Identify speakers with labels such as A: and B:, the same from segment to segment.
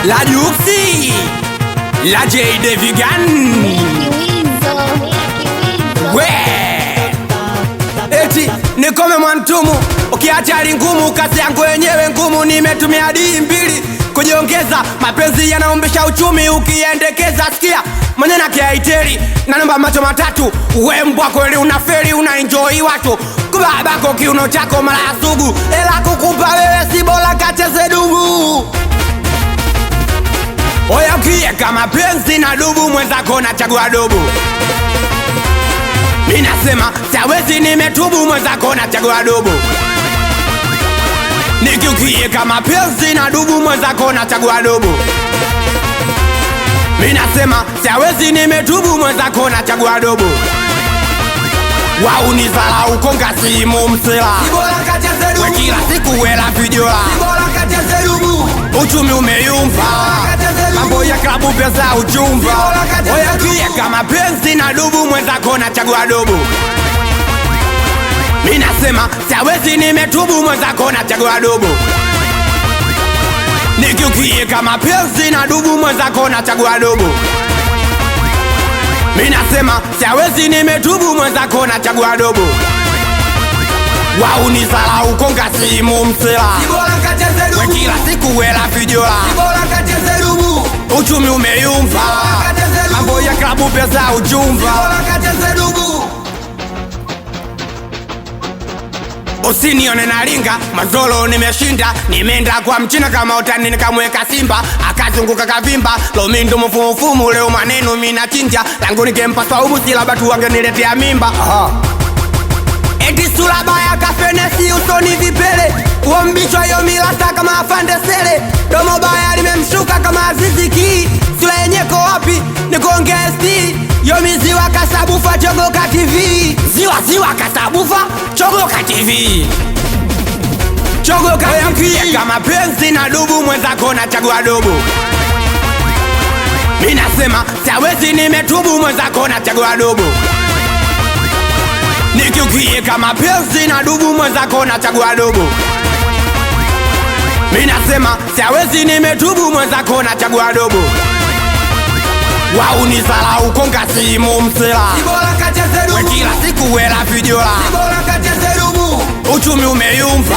A: La Juxi, la Jade Vegan. We eti nikome mwantumu, ukiacha hali ngumu, kazi yangu yenyewe ngumu. Nimetumia dii mbili kujiongeza, mapenzi yanaumbisha uchumi ukiendekeza. Sikia mwenye na kiaiteri na namba macho matatu. We mbwa kweli unaferi, unaenjoy watu kubabako kiuno chako mara ya sugu. Ela kukupa wewe si bora kacheze dubu. Oya ukieka mapenzi na dubu, mwenzako na chagua dubu. Minasema siwezi nimetubu, mwenzako na chagua dubu. Nikiukieka mapenzi na dubu, mwenzako na chagua dubu. Minasema siwezi nimetubu, mwenzako na chagua dubu. Wau nizala ukonga simu msela, we kila siku wela videola. Uchumi umeyumba, mambo ya klabu pesa uchumba. Oya kieka mapenzi na dubu, mwenzako na chagua dubu. Minasema siwezi nimetubu, mwenzako na chagua dubu. Nikiukieka mapenzi na dubu, mwenzako na chagua dubu. Minasema siwezi nimetubu, mwenzako na chagua dubu. Wau nizala ukonga simu msela, we kila siku wela videola. Uchumi umeyumba, mambo ya klabu pesa uchumba. Usinione naringa, mazolo nimeshinda. Nimeenda kwa mchina kama utani nikamweka Simba, akazunguka kavimba. Lomindo mfumufumu, leo maneno mina chinja. Langu nikempa swaubu, sila batu wange niletea mimba. Eti sula baya kafenesi, usoni vipele. Uombichwa yo milasa kama afande sele. Domo baya limemshuka kama Aziziki. Sula yenyeko wapi, nikonge esti. Yo miziwa kasabufa, chogoka TV. Ziwa kasabufa, chogoka TV. Chogoka TV. Kama penzi na dubu, mwenzako na chagua dubu. Minasema siwezi nimetubu, mwenzako na chagua dubu. Nikiukieka mapenzi na dubu, mwenzako na chagua dubu. Minasema siwezi nimetubu, mwenzako na chagua dubu. Wau nizala ukonga simu msela, we kila siku wela videola. Uchumi umeyumba,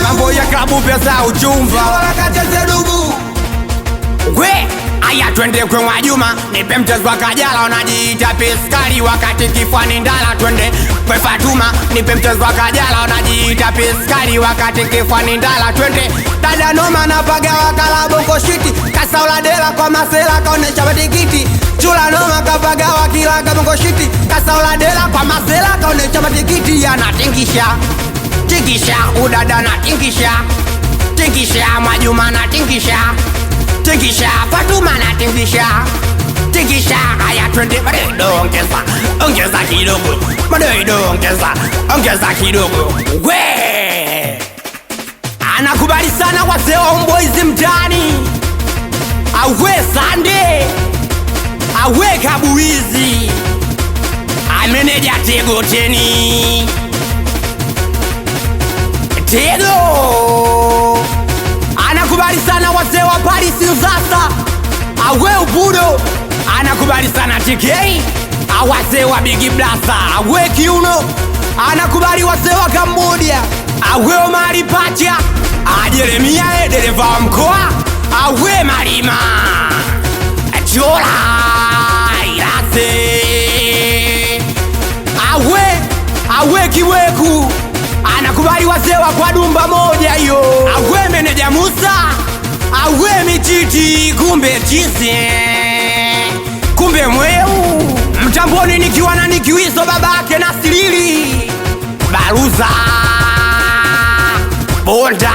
A: mambo ya klabu pesa uchumba. We aya twende kwe Mwajuma, nipe mchezo wa Kajala. Unajiita piskari wakati kifani ndala. Twende kwe Fatuma, nipe mchezo wa Kajala. Unajiita piskari wakati kifani ndala. Twende dada noma na paga wakala bongo shiti. Kasaula dela kwa masela kaonesha matikiti. Chula noma kapaga wakila bongo shiti. Kasaula dela kwa masela kaonesha matikiti. Yana tingisha, tingisha udada na tingisha, tingisha Mwajuma na tingisha, tingisha Fatuma na tingisha, tingisha. Aya twende bado ongeza kidogo, bado ongeza kidogo. We anakubali sana wazee wa Homeboyz mtani. Awe Sande, awe Kabuizi, ameneja Tego teni Tego. Anakubali sana wazee wa Paris Uzasa, awe Ubudo. Anakubali sana TK, awazee wa Big Blasa, awe Kiuno. Anakubali wazee wa Cambodia, awe Omari Pacha, Jeremia dereva wa mkoa, awe Malima Chola Irase, awe Kiweku. Anakubali wazee wa kwa Dumba moja hiyo, awe meneja Musa, awe Michiti. Kumbe chizi, kumbe mweu mtamboni, nikiwa na Nikiwizo babake na Silili Baruza Bonda.